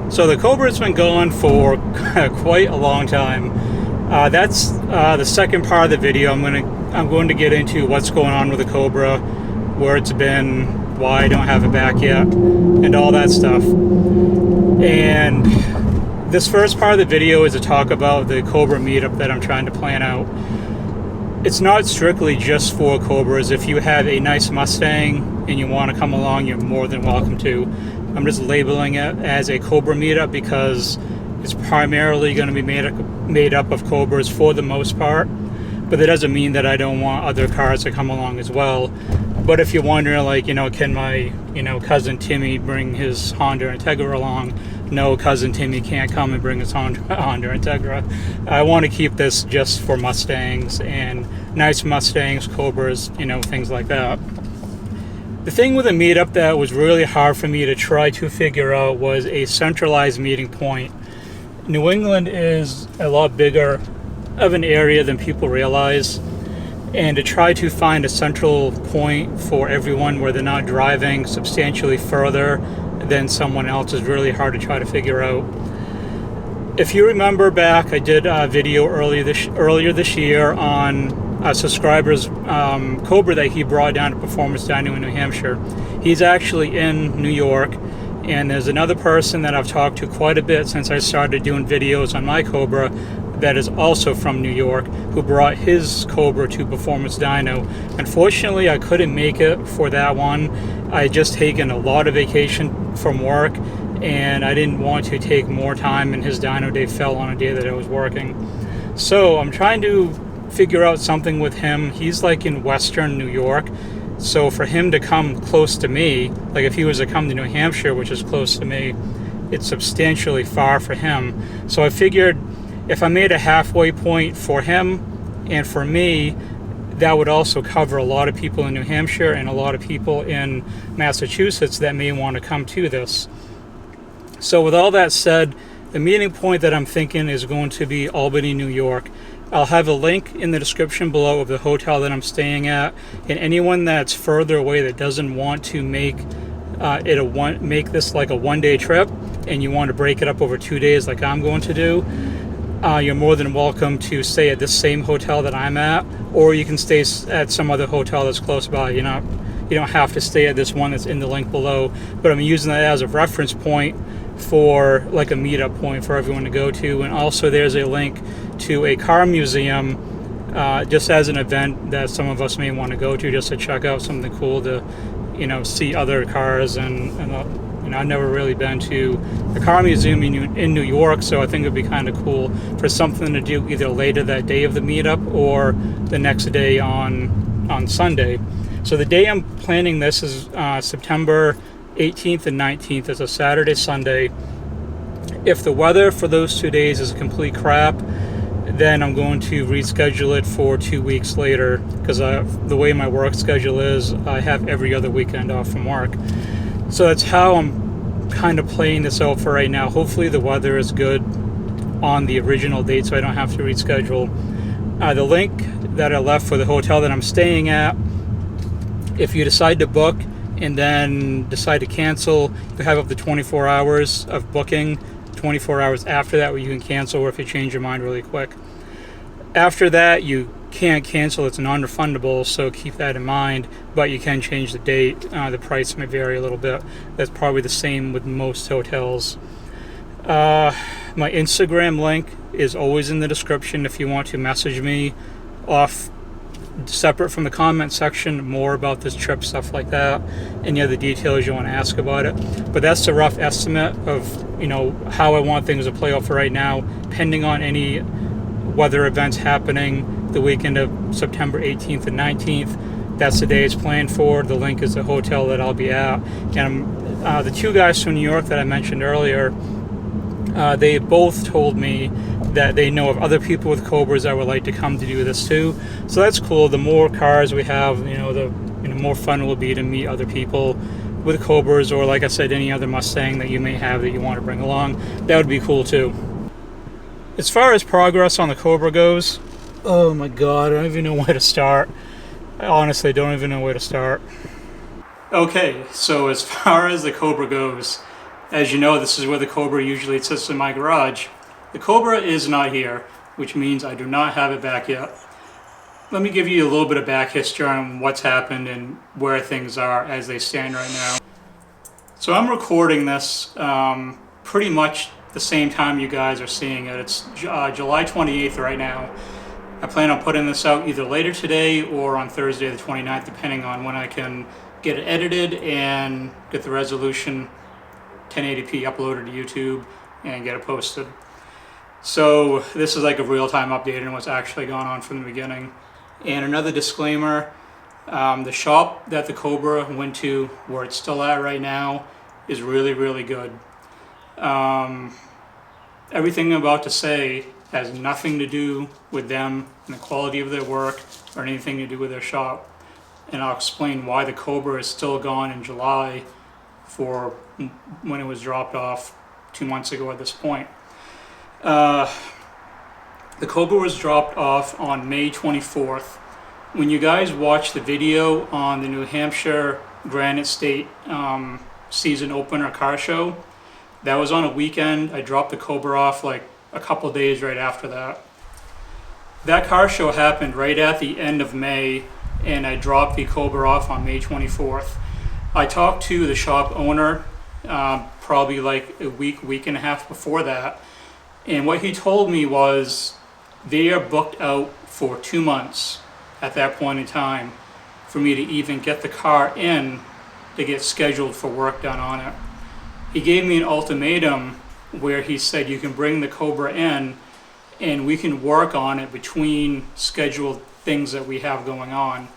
So the Cobra's been going for quite a long time. That's the second part of the video. I'm going to get into what's going on with the Cobra, where it's been, why I don't have it back yet, and all that stuff. And this first part of the video is to talk about the Cobra meetup that I'm trying to plan out. It's not strictly just for Cobras. If you have a nice Mustang and you want to come along, you're more than welcome to. I'm just labeling it as a Cobra meetup because it's primarily going to be made up of Cobras for the most part. But that doesn't mean that I don't want other cars to come along as well. But if you're wondering, like, can my, cousin Timmy bring his Honda Integra along? No, cousin Timmy can't come and bring his Honda Integra. I want to keep this just for Mustangs and nice Mustangs, Cobras, things like that. The thing with a meetup that was really hard for me to try to figure out was a centralized meeting point. New England is a lot bigger of an area than people realize, and to try to find a central point for everyone where they're not driving substantially further than someone else is really hard to try to figure out. If you remember back, I did a video earlier this year on a subscriber's Cobra that he brought down to Performance Dyno in New Hampshire. He's actually in New York, and there's another person that I've talked to quite a bit since I started doing videos on my Cobra that is also from New York, who brought his Cobra to Performance Dyno. Unfortunately, I couldn't make it for that one. I had just taken a lot of vacation from work, and I didn't want to take more time, and his dyno day fell on a day that I was working. So I'm trying to figure out something with him. He's like in Western New York, so for him to come close to me, like if he was to come to New Hampshire, which is close to me, it's substantially far for him. So I figured if I made a halfway point for him and for me, that would also cover a lot of people in New Hampshire and a lot of people in Massachusetts that may want to come to this. So with all that said, the meeting point that I'm thinking is going to be Albany, New York. I'll have a link in the description below of the hotel that I'm staying at, and anyone that's further away that doesn't want to make this like a one-day trip and you want to break it up over 2 days like I'm going to do, you're more than welcome to stay at this same hotel that I'm at, or you can stay at some other hotel that's close by. You don't have to stay at this one that's in the link below, but I'm using that as a reference point for like a meetup point for everyone to go to. And also there's a link to a car museum just as an event that some of us may want to go to, just to check out something cool, to see other cars. And I've never really been to a car museum in New York, so I think it'd be kind of cool for something to do either later that day of the meetup or the next day on Sunday. So the day I'm planning this is September 18th and 19th. Is a Saturday, Sunday. If the weather for those 2 days is complete crap, then I'm going to reschedule it for 2 weeks later, because the way my work schedule is, I have every other weekend off from work. So that's how I'm kind of playing this out for right now. Hopefully the weather is good on the original date so I don't have to reschedule. The link that I left for the hotel that I'm staying at, if you decide to book and then decide to cancel, you have up to 24 hours of booking, 24 hours after that where you can cancel, or if you change your mind really quick. After that, you can't cancel, it's non-refundable, so keep that in mind, but you can change the date. The price may vary a little bit. That's probably the same with most hotels. My Instagram link is always in the description if you want to message me off separate from the comment section more about this trip, stuff like that, any other details you want to ask about it. But that's a rough estimate of how I want things to play out for right now, pending on any weather events happening the weekend of September 18th and 19th. That's the day it's planned for. The link is the hotel that I'll be at. And the two guys from New York that I mentioned earlier, they both told me that they know of other people with Cobras that would like to come to do this too. So that's cool. The more cars we have, the more fun it will be to meet other people with Cobras, or like I said, any other Mustang that you may have that you want to bring along. That would be cool too. As far as progress on the Cobra goes, oh my god, I don't even know where to start. I honestly don't even know where to start. Okay, so as far as the Cobra goes, As you know, this is where the Cobra usually sits in my garage. The Cobra is not here, which means I do not have it back yet. Let me give you a little bit of back history on what's happened and where things are as they stand right now. So I'm recording this pretty much the same time you guys are seeing it. It's July 28th right now. I plan on putting this out either later today or on Thursday the 29th, depending on when I can get it edited and get the resolution 1080p uploaded to YouTube and get it posted. So this is like a real-time update on what's actually gone on from the beginning. And another disclaimer, the shop that the Cobra went to, where it's still at right now, is really, really good. Everything I'm about to say has nothing to do with them and the quality of their work or anything to do with their shop. And I'll explain why the Cobra is still gone in July for when it was dropped off 2 months ago at this point. The Cobra was dropped off on May 24th. When you guys watch the video on the New Hampshire Granite State season opener car show, that was on a weekend. I dropped the Cobra off like a couple days right after that. That car show happened right at the end of May, and I dropped the Cobra off on May 24th. I talked to the shop owner probably like a week and a half before that, and what he told me was they are booked out for 2 months at that point in time for me to even get the car in to get scheduled for work done on it. He gave me an ultimatum where he said you can bring the Cobra in and we can work on it between scheduled things that we have going on.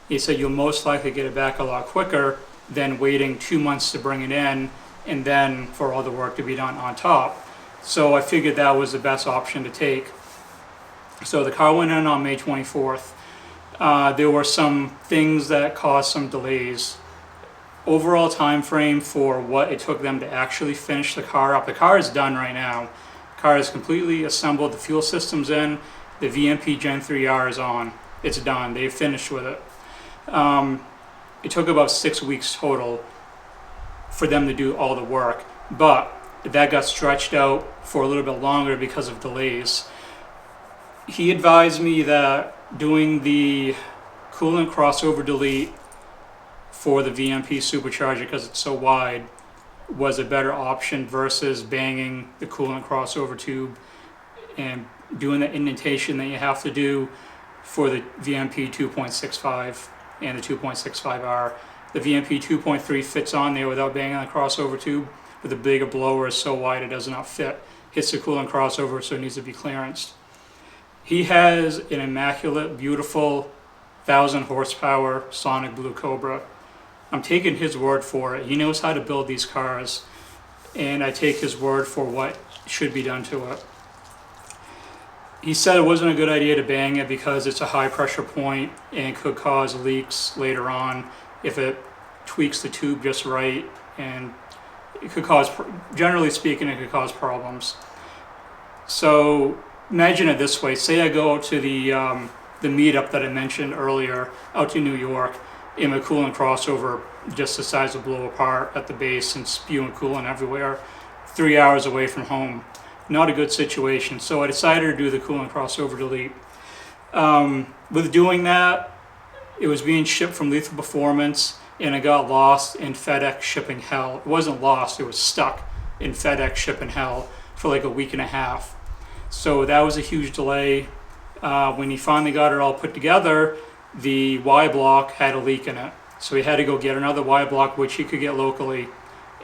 He said you'll most likely get it back a lot quicker than waiting 2 months to bring it in and then for all the work to be done on top. So I figured that was the best option to take. So the car went in on May 24th. There were some things that caused some delays. Overall time frame for what it took them to actually finish the car up. The car is done right now. The car is completely assembled. The fuel system's in. The VMP Gen 3R is on. It's done. They've finished with it. It took about 6 weeks total for them to do all the work, but that got stretched out for a little bit longer because of delays. He advised me that doing the coolant crossover delete for the VMP supercharger, because it's so wide, was a better option versus banging the coolant crossover tube and doing the indentation that you have to do for the VMP 2.65 and the 2.65R. The VMP 2.3 fits on there without banging the crossover tube, but the bigger blower is so wide it does not fit. Hits the coolant crossover, so it needs to be clearanced. He has an immaculate, beautiful 1,000 horsepower Sonic Blue Cobra. I'm taking his word for it. He knows how to build these cars, and I take his word for what should be done to it. He said it wasn't a good idea to bang it because it's a high pressure point and could cause leaks later on if it tweaks the tube just right, and it could cause, generally speaking, it could cause problems. So imagine it this way. Say I go out to the meetup that I mentioned earlier, out to New York, in my coolant crossover just decides to blow apart at the base and spewing coolant everywhere, 3 hours away from home. Not a good situation. So I decided to do the coolant crossover delete. With doing that, it was being shipped from Lethal Performance, and it got lost in FedEx shipping hell. It wasn't lost, it was stuck in FedEx shipping hell for like a week and a half. So that was a huge delay. When he finally got it all put together, the Y block had a leak in it. So he had to go get another Y block, which he could get locally,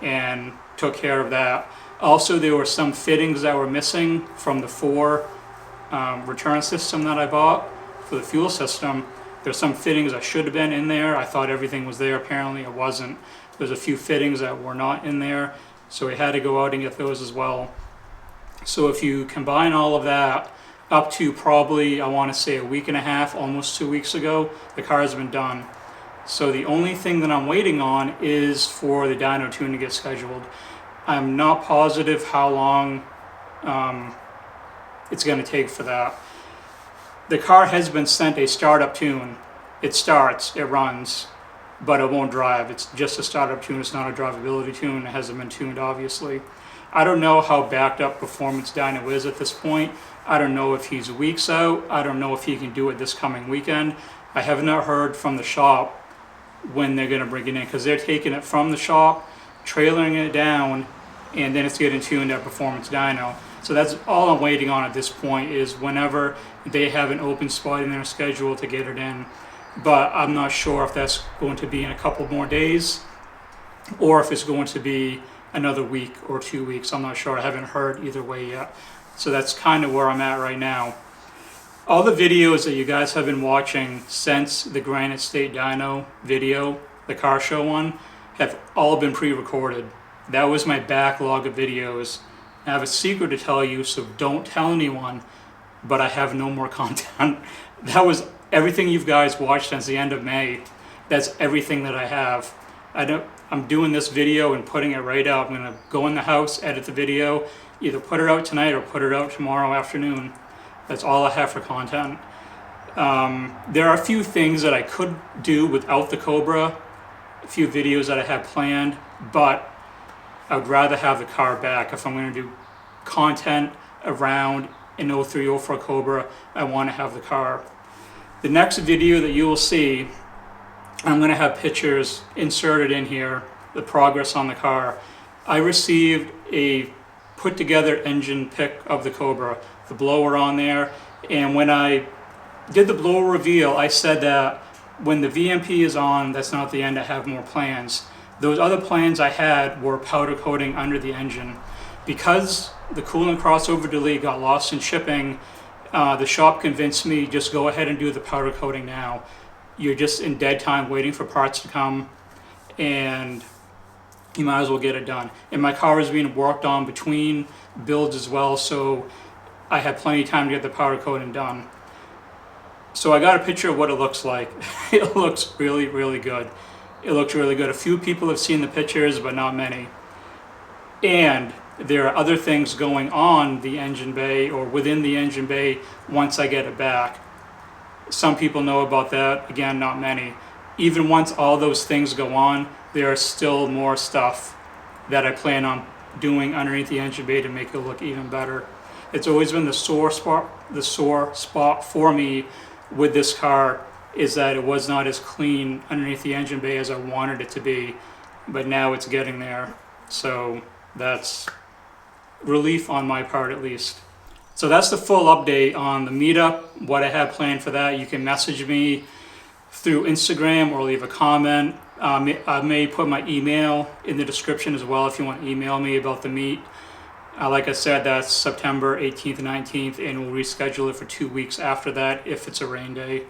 and took care of that. Also, there were some fittings that were missing from the 4 return system that I bought for the fuel system. There's some fittings that should have been in there. I thought everything was there. Apparently it wasn't. There's a few fittings that were not in there, so we had to go out and get those as well. So if you combine all of that, up to probably, I want to say, a week and a half, almost 2 weeks ago, the car has been done. So the only thing that I'm waiting on is for the dyno tune to get scheduled. I'm not positive how long it's going to take for that. The car has been sent a startup tune. It starts, it runs. but it won't drive. It's just a startup tune. It's not a drivability tune. It hasn't been tuned, obviously. I don't know how backed up Performance Dyno is at this point. I don't know if he's weeks out. I don't know if he can do it this coming weekend. I have not heard from the shop when they're going to bring it in, because they're taking it from the shop, trailering it down, and then it's getting tuned at Performance Dyno. So that's all I'm waiting on at this point, is whenever they have an open spot in their schedule to get it in. But I'm not sure if that's going to be in a couple more days or if it's going to be another week or 2 weeks. I'm not sure. I haven't heard either way yet. So that's kind of where I'm at right now. All the videos that you guys have been watching since the Granite State Dyno video, the car show one, have all been pre-recorded. That was my backlog of videos. I have a secret to tell you, so don't tell anyone, but I have no more content. That was everything you guys watched since the end of May. That's everything that I have. I'm doing this video and putting it right out. I'm gonna go in the house, edit the video, either put it out tonight or put it out tomorrow afternoon. That's all I have for content. There are a few things that I could do without the Cobra, a few videos that I have planned, but I would rather have the car back. If I'm gonna do content around an 03, 04 Cobra, I wanna have the car. The next video that you will see, I'm going to have pictures inserted in here, the progress on the car. I received a put together engine pic of the Cobra, the blower on there, and when I did the blower reveal, I said that when the VMP is on, that's not the end, I have more plans. Those other plans I had were powder coating under the engine. Because the coolant crossover delete got lost in shipping, the shop convinced me, just go ahead and do the powder coating now. You're just in dead time waiting for parts to come, and you might as well get it done. And my car is being worked on between builds as well, so I had plenty of time to get the powder coating done. So I got a picture of what it looks like. It looks really, really good. It looks really good. A few people have seen the pictures, but not many. And there are other things going on the engine bay or within the engine bay once I get it back. Some people know about that, again, not many. Even once all those things go on, there is still more stuff that I plan on doing underneath the engine bay to make it look even better. It's always been the sore spot for me with this car, is that it was not as clean underneath the engine bay as I wanted it to be, but now it's getting there. So that's relief on my part, at least. So that's the full update on the meetup, what I have planned for that. You can message me through Instagram or leave a comment. I may put my email in the description as well if you want to email me about the meet. Like I said, that's September 18th and 19th, and we'll reschedule it for 2 weeks after that if it's a rain day.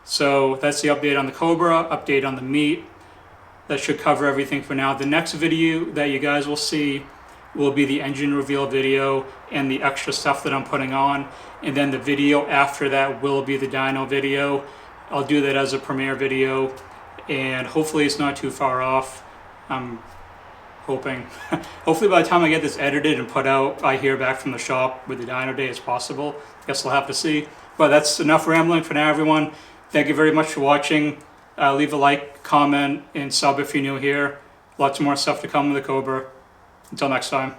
So that's the update on the Cobra, update on the meet. That should cover everything for now. The next video that you guys will see will be the engine reveal video and the extra stuff that I'm putting on. And then the video after that will be the dyno video. I'll do that as a premiere video, and hopefully it's not too far off. I'm hoping. Hopefully by the time I get this edited and put out, I hear back from the shop with the dyno day as possible. Guess we'll have to see. But that's enough rambling for now, everyone. Thank you very much for watching. Leave a like, comment, and sub if you're new here. Lots more stuff to come with the Cobra. Until next time.